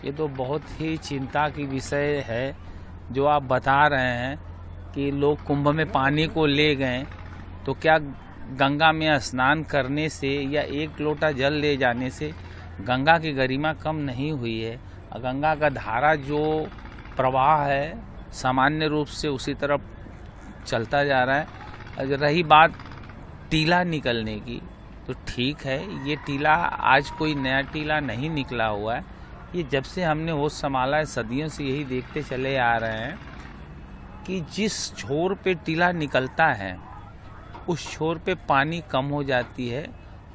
ये तो बहुत ही चिंता की विषय है जो आप बता रहे हैं कि लोग कुंभ में पानी को ले गए, तो क्या गंगा में स्नान करने से या एक लोटा जल ले जाने से गंगा की गरिमा कम नहीं हुई है। गंगा का धारा जो प्रवाह है सामान्य रूप से उसी तरफ चलता जा रहा है। अगर रही बात टीला निकलने की, तो ठीक है, ये टीला आज कोई नया टीला नहीं निकला हुआ है। ये जब से हमने होश संभाला है सदियों से यही देखते चले आ रहे हैं कि जिस छोर पे टीला निकलता है उस छोर पे पानी कम हो जाती है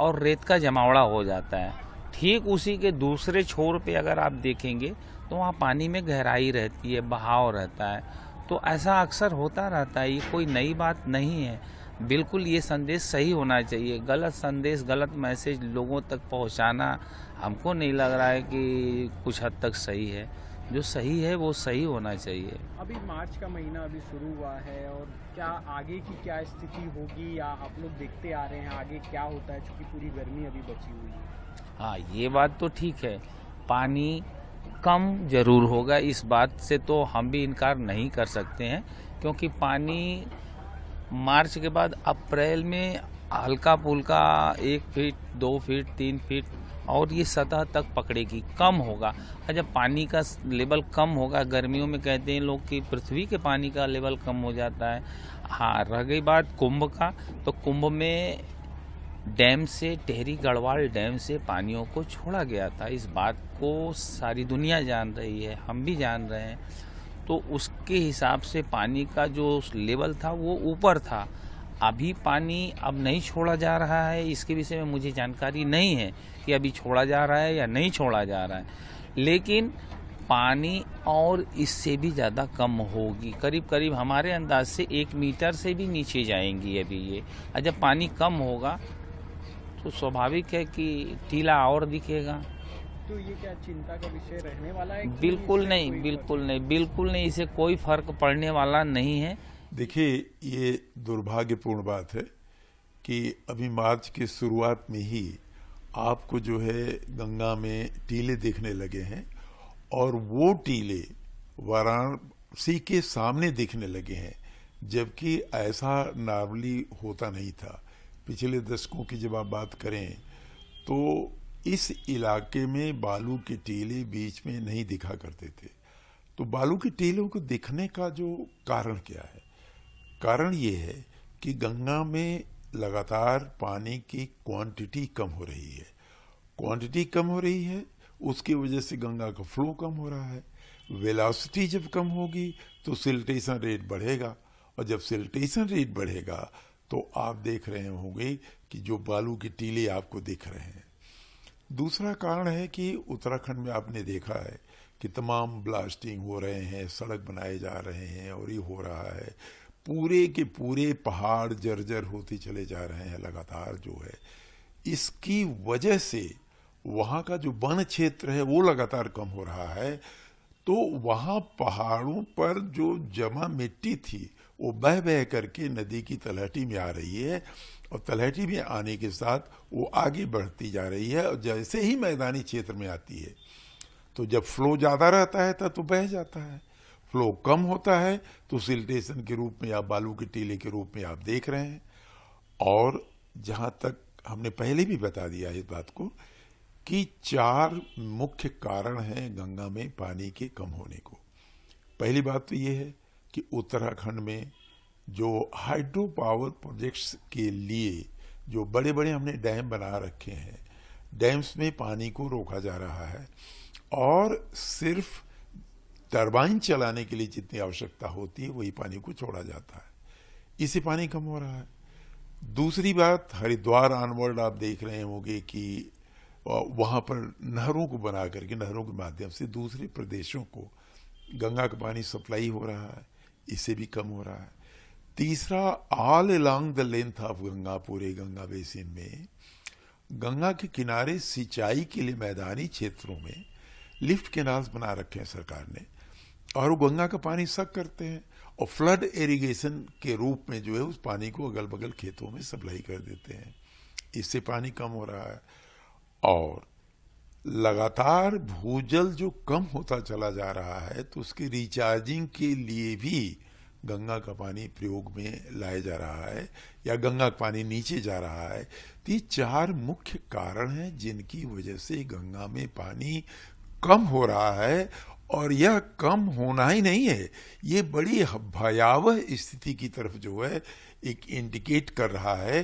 और रेत का जमावड़ा हो जाता है। ठीक उसी के दूसरे छोर पे अगर आप देखेंगे तो वहाँ पानी में गहराई रहती है, बहाव रहता है। तो ऐसा अक्सर होता रहता है, ये कोई नई बात नहीं है। बिल्कुल ये संदेश सही होना चाहिए। गलत संदेश, गलत मैसेज लोगों तक पहुंचाना हमको नहीं लग रहा है कि कुछ हद तक सही है। जो सही है वो सही होना चाहिए। अभी मार्च का महीना अभी शुरू हुआ है और क्या आगे की क्या स्थिति होगी या आप लोग देखते आ रहे हैं आगे क्या होता है, क्योंकि पूरी गर्मी अभी बची हुई है। हाँ, ये बात तो ठीक है, पानी कम जरूर होगा, इस बात से तो हम भी इनकार नहीं कर सकते हैं, क्योंकि पानी मार्च के बाद अप्रैल में हल्का फुल्का 1 फीट 2 फीट 3 फीट और ये सतह तक पकड़ेगी, कम होगा। और जब पानी का लेवल कम होगा, गर्मियों में कहते हैं लोग कि पृथ्वी के पानी का लेवल कम हो जाता है। हाँ, रह गई बात कुंभ का, तो कुंभ में डैम से, टेहरी गढ़वाल डैम से पानियों को छोड़ा गया था। इस बात को सारी दुनिया जान रही है, हम भी जान रहे हैं। तो उसके हिसाब से पानी का जो लेवल था वो ऊपर था। अभी पानी अब नहीं छोड़ा जा रहा है, इसके विषय में मुझे जानकारी नहीं है कि अभी छोड़ा जा रहा है या नहीं छोड़ा जा रहा है, लेकिन पानी और इससे भी ज़्यादा कम होगी। करीब करीब हमारे अंदाज से 1 मीटर से भी नीचे जाएंगी अभी ये। और जब पानी कम होगा तो स्वाभाविक है कि टीला और दिखेगा। तो ये क्या चिंता का विषय रहने वाला है? बिल्कुल नहीं, बिल्कुल नहीं, बिल्कुल नहीं, इसे कोई फर्क पड़ने वाला नहीं है। देखिए, ये दुर्भाग्यपूर्ण बात है कि अभी मार्च की शुरुआत में ही आपको जो है गंगा में टीले दिखने लगे हैं, और वो टीले वाराणसी के सामने दिखने लगे हैं, जबकि ऐसा नॉर्मली होता नहीं था। पिछले दशकों की जब आप बात करें तो इस इलाके में बालू के टीले बीच में नहीं दिखा करते थे। तो बालू के टीलों को दिखने का जो कारण क्या है? कारण ये है कि गंगा में लगातार पानी की क्वांटिटी कम हो रही है। क्वांटिटी कम हो रही है, उसकी वजह से गंगा का फ्लो कम हो रहा है। वेलोसिटी जब कम होगी तो सिल्टेशन रेट बढ़ेगा, और जब सिल्टेशन रेट बढ़ेगा तो आप देख रहे होंगे कि जो बालू के टीले आपको दिख रहे हैं। दूसरा कारण है कि उत्तराखंड में आपने देखा है कि तमाम ब्लास्टिंग हो रहे हैं, सड़क बनाए जा रहे हैं, और ये हो रहा है, पूरे के पूरे पहाड़ जर्जर होते चले जा रहे हैं लगातार जो है। इसकी वजह से वहाँ का जो वन क्षेत्र है वो लगातार कम हो रहा है। तो वहाँ पहाड़ों पर जो जमा मिट्टी थी वो बह बह करके नदी की तलहटी में आ रही है, और तलहटी में आने के साथ वो आगे बढ़ती जा रही है, और जैसे ही मैदानी क्षेत्र में आती है तो जब फ्लो ज़्यादा रहता है तब तो बह जाता है, फ्लो कम होता है तो सिल्टेशन के रूप में या बालू के टीले के रूप में आप देख रहे हैं। और जहाँ तक हमने पहले भी बता दिया इस बात को कि 4 मुख्य कारण हैं गंगा में पानी के कम होने को। पहली बात तो ये है कि उत्तराखंड में जो हाइड्रो पावर प्रोजेक्ट्स के लिए जो बड़े बड़े हमने डैम बना रखे हैं, डैम्स में पानी को रोका जा रहा है, और सिर्फ टरबाइन चलाने के लिए जितनी आवश्यकता होती है वही पानी को छोड़ा जाता है, इससे पानी कम हो रहा है। दूसरी बात, हरिद्वार ऑनवर्ड आप देख रहे होंगे कि वहाँ पर नहरों को बना करके, नहरों के माध्यम से दूसरे प्रदेशों को गंगा का पानी सप्लाई हो रहा है, इससे भी कम हो रहा है। तीसरा, all along the length of Ganga, पूरे गंगा बेसिन में गंगा के किनारे सिंचाई के लिए मैदानी क्षेत्रों में लिफ्ट कैनाल्स बना रखे हैं सरकार ने, और वो गंगा का पानी सक करते हैं और फ्लड इरिगेशन के रूप में जो है उस पानी को अगल बगल खेतों में सप्लाई कर देते हैं, इससे पानी कम हो रहा है। और लगातार भूजल जो कम होता चला जा रहा है, तो उसके रिचार्जिंग के लिए भी गंगा का पानी प्रयोग में लाया जा रहा है या गंगा का पानी नीचे जा रहा है। तो ये 4 मुख्य कारण हैं जिनकी वजह से गंगा में पानी कम हो रहा है। और यह कम होना ही नहीं है, ये बड़ी भयावह स्थिति की तरफ जो है एक इंडिकेट कर रहा है